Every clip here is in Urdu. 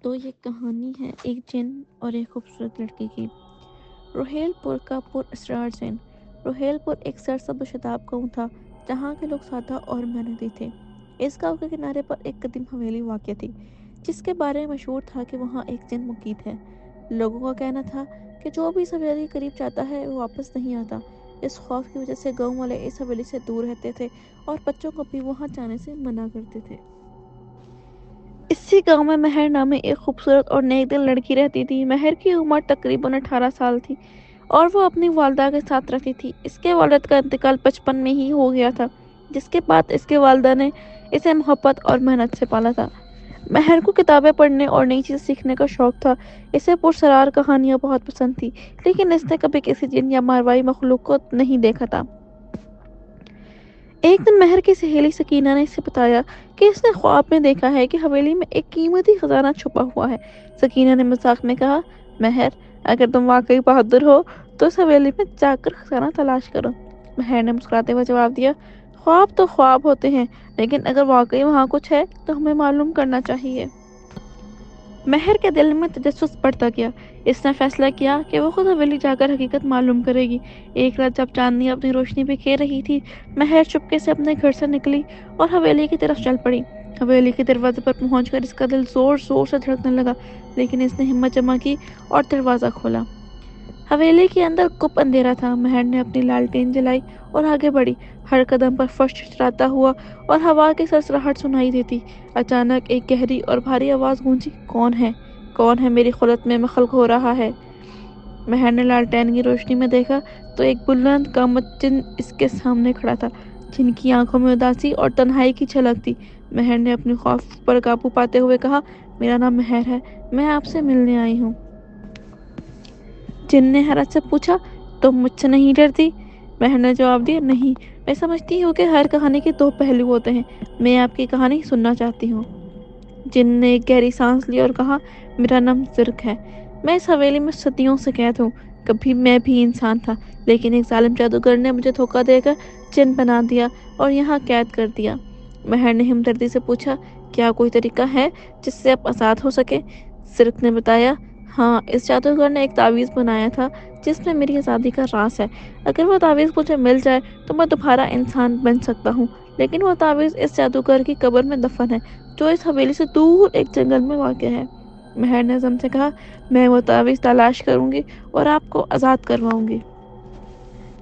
تو یہ کہانی ہے ایک جن اور ایک خوبصورت لڑکی کی۔ روہیل پور کا پر اسرار جن۔ روہیل پور ایک سرسبز و شاداب گاؤں تھا جہاں کے لوگ سادہ اور محنتی تھے۔ اس گاؤں کے کنارے پر ایک قدیم حویلی واقع تھی جس کے بارے میں مشہور تھا کہ وہاں ایک جن مقید ہے۔ لوگوں کا کہنا تھا کہ جو بھی اس حویلی کے قریب جاتا ہے وہ واپس نہیں آتا۔ اس خوف کی وجہ سے گاؤں والے اس حویلی سے دور رہتے تھے اور بچوں کو بھی وہاں جانے سے منع کرتے تھے۔ اسی گاؤں میں مہر نامی ایک خوبصورت اور نیک دل لڑکی رہتی تھی۔ مہر کی عمر تقریباً 18 سال تھی اور وہ اپنی والدہ کے ساتھ رہتی تھی۔ اس کے والد کا انتقال بچپن میں ہی ہو گیا تھا، جس کے بعد اس کے والدہ نے اسے محبت اور محنت سے پالا تھا۔ مہر کو کتابیں پڑھنے اور نئی چیزیں سیکھنے کا شوق تھا۔ اسے پراسرار کہانیاں بہت پسند تھی، لیکن اس نے کبھی کسی جن یا ماروائی مخلوق کو نہیں دیکھا تھا۔ ایک دن مہر کی سہیلی سکینہ نے اسے بتایا کہ اس نے خواب میں دیکھا ہے کہ حویلی میں ایک قیمتی خزانہ چھپا ہوا ہے۔ سکینہ نے مذاق میں کہا، مہر، اگر تم واقعی بہادر ہو تو اس حویلی میں جا کر خزانہ تلاش کرو۔ مہر نے مسکراتے ہوئے جواب دیا، خواب تو خواب ہوتے ہیں، لیکن اگر واقعی وہاں کچھ ہے تو ہمیں معلوم کرنا چاہیے۔ مہر کے دل میں تجسس بڑھتا گیا۔ اس نے فیصلہ کیا کہ وہ خود حویلی جا کر حقیقت معلوم کرے گی۔ ایک رات جب چاندنی اپنی روشنی بکھیر رہی تھی، مہر چپکے سے اپنے گھر سے نکلی اور حویلی کی طرف چل پڑی۔ حویلی کے دروازے پر پہنچ کر اس کا دل زور زور سے دھڑکنے لگا، لیکن اس نے ہمت جمع کی اور دروازہ کھولا۔ حویلی کے اندر گپ اندھیرا تھا۔ مہر نے اپنی لالٹین جلائی اور آگے بڑھی، ہر قدم پر فرش چرچراتا ہوا اور ہوا کی سرسراہٹ سنائی دیتی۔ اچانک ایک گہری اور بھاری آواز گونجی، کون ہے؟ کون ہے میری خلوت میں مخلوق ہو رہا ہے؟ مہر نے لالٹین کی روشنی میں دیکھا تو ایک بلند قامت جن اس کے سامنے کھڑا تھا، جن کی آنکھوں میں اداسی اور تنہائی کی جھلک تھی۔ مہر نے اپنے خوف پر قابو پاتے ہوئے کہا، میرا نام مہر ہے، میں آپ سے ملنے آئی ہوں۔ جن نے حیرت سے پوچھا، تم مجھ سے نہیں ڈرتی؟ مہر نے جواب دیا، نہیں، میں سمجھتی ہوں کہ ہر کہانی کے دو پہلو ہوتے ہیں، میں آپ کی کہانی سننا چاہتی ہوں۔ جن نے ایک گہری سانس لی اور کہا، میرا نام زرق ہے، میں اس حویلی میں صدیوں سے قید ہوں۔ کبھی میں بھی انسان تھا، لیکن ایک ظالم جادوگر نے مجھے دھوکہ دے کر جن بنا دیا اور یہاں قید کر دیا۔ مہر نے ہمدردی سے پوچھا، کیا کوئی طریقہ ہے جس سے آپ آزاد ہو سکیں؟ زرق نے بتایا، ہاں، اس جادوگر نے ایک تعویذ بنایا تھا جس میں میری آزادی کا راز ہے۔ اگر وہ تعویذ مجھے مل جائے تو میں دوبارہ انسان بن سکتا ہوں، لیکن وہ تعویذ اس جادوگر کی قبر میں دفن ہے جو اس حویلی سے دور ایک جنگل میں واقع ہے۔ مہر نے عزم سے کہا، میں وہ تعویذ تلاش کروں گی اور آپ کو آزاد کرواؤں گی۔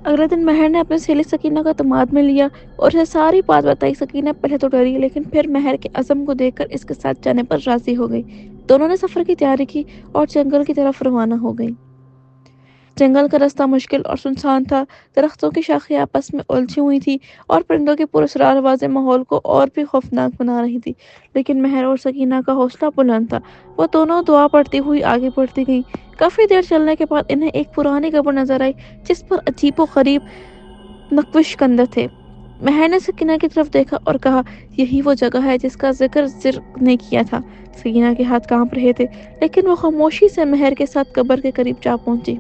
اگلے دن مہر نے اپنی سہیلی سکینہ کو اعتماد میں لیا اور اسے ساری بات بتائی۔ سکینہ پہلے تو ڈری، لیکن پھر مہر کے عزم کو دیکھ کر اس کے ساتھ جانے پر راضی ہو گئی۔ دونوں نے سفر کی تیاری کی اور جنگل کی طرف روانہ ہو گئی۔ جنگل کا رستہ مشکل اور سنسان تھا، درختوں کی شاخیں آپس میں الجھی ہوئی تھیں اور پرندوں کی پراسرار آوازیں ماحول کو اور بھی خوفناک بنا رہی تھی، لیکن مہر اور سکینہ کا حوصلہ بلند تھا۔ وہ دونوں دعا پڑھتی ہوئی آگے بڑھتی گئیں۔ کافی دیر چلنے کے بعد انہیں ایک پرانی قبر نظر آئی جس پر عجیب و غریب نقوش کندہ تھے۔ مہر نے سکینہ کی طرف دیکھا اور کہا، یہی وہ جگہ ہے جس کا ذکر زرق نے کیا تھا۔ سکینہ کے ہاتھ کانپ رہے تھے، لیکن وہ خاموشی سے مہر کے ساتھ قبر کے قریب جا پہنچی۔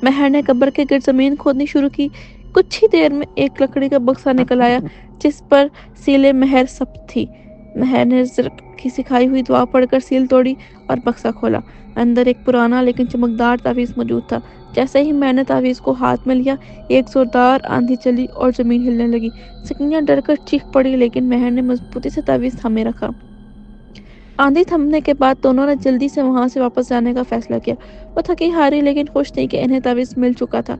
مہر نے قبر کے گرد زمین کھودنی شروع کی۔ کچھ ہی دیر میں ایک لکڑی کا بکسا نکل آیا جس پر سیل مہر ثبت تھی۔ مہر نے زرق کی سکھائی ہوئی دعا پڑھ کر سیل توڑی اور بکسا کھولا۔ اندر ایک پرانا لیکن چمکدار تعویذ موجود تھا۔ جیسے ہی میں نے تعویذ کو ہاتھ میں لیا، ایک زوردار آندھی چلی اور زمین ہلنے لگی۔ سکینہ ڈر کر چیخ پڑی، لیکن مہر نے مضبوطی سے تعویذ تھامے رکھا۔ آندھی تھمنے کے بعد دونوں نے جلدی سے وہاں سے واپس جانے کا فیصلہ کیا۔ وہ تھکی ہاری لیکن خوش تھی کہ انہیں تعویذ مل چکا تھا۔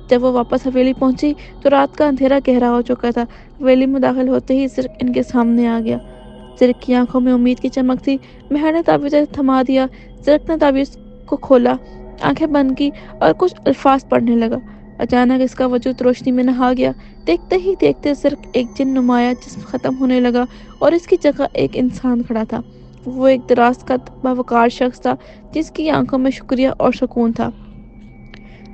جب وہ واپس حویلی پہنچی تو رات کا اندھیرا گہرا ہو چکا تھا۔ حویلی میں داخل ہوتے ہی زرق ان کے سامنے آ گیا۔ زرق کی آنکھوں میں امید کی چمک تھی۔ مہر نے تعویذ تھما دیا۔ زرق نے تعویذ کو کھولا، آنکھیں بند کی اور کچھ الفاظ پڑھنے لگا۔ اچانک اس کا وجود روشنی میں نہا گیا۔ دیکھتے ہی دیکھتے زرق ایک جن نمایاں جسم ختم ہونے لگا اور اس کی جگہ ایک انسان کھڑا تھا۔ وہ ایک دراز قد باوقار شخص تھا جس کی آنکھوں میں شکریہ اور سکون تھا۔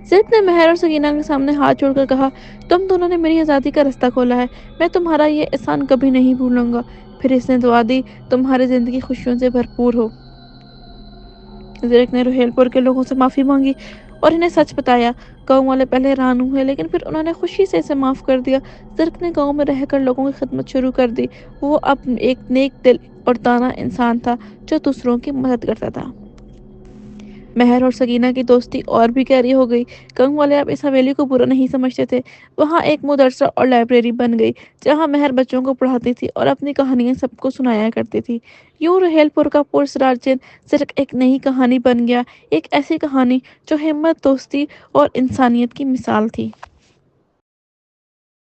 زرق نے مہر اور سکینہ کے سامنے ہاتھ جوڑ کر کہا، تم دونوں نے میری آزادی کا رستہ کھولا ہے، میں تمہارا یہ احسان کبھی نہیں بھولوں گا۔ پھر اس نے دعا دی، تمہاری زندگی خوشیوں سے بھرپور ہو۔ زرق نے روہیل پور کے لوگوں سے معافی مانگی اور انہیں سچ بتایا۔ گاؤں والے پہلے حیران ہوئے لیکن پھر انہوں نے خوشی سے اسے معاف کر دیا۔ زرق نے گاؤں میں رہ کر لوگوں کی خدمت شروع کر دی۔ وہ اب ایک نیک دل اور دانا انسان تھا جو دوسروں کی مدد کرتا تھا۔ مہر اور سکینہ کی دوستی اور بھی گہری ہو گئی۔ گاؤں والے اب اس حویلی کو برا نہیں سمجھتے تھے۔ وہاں ایک مدرسہ اور لائبریری بن گئی جہاں مہر بچوں کو پڑھاتی تھی اور اپنی کہانیاں سب کو سنایا کرتی تھی۔ یوں رحیل پور کا پراسرار جن صرف ایک نئی کہانی بن گیا، ایک ایسی کہانی جو ہمت، دوستی اور انسانیت کی مثال تھی۔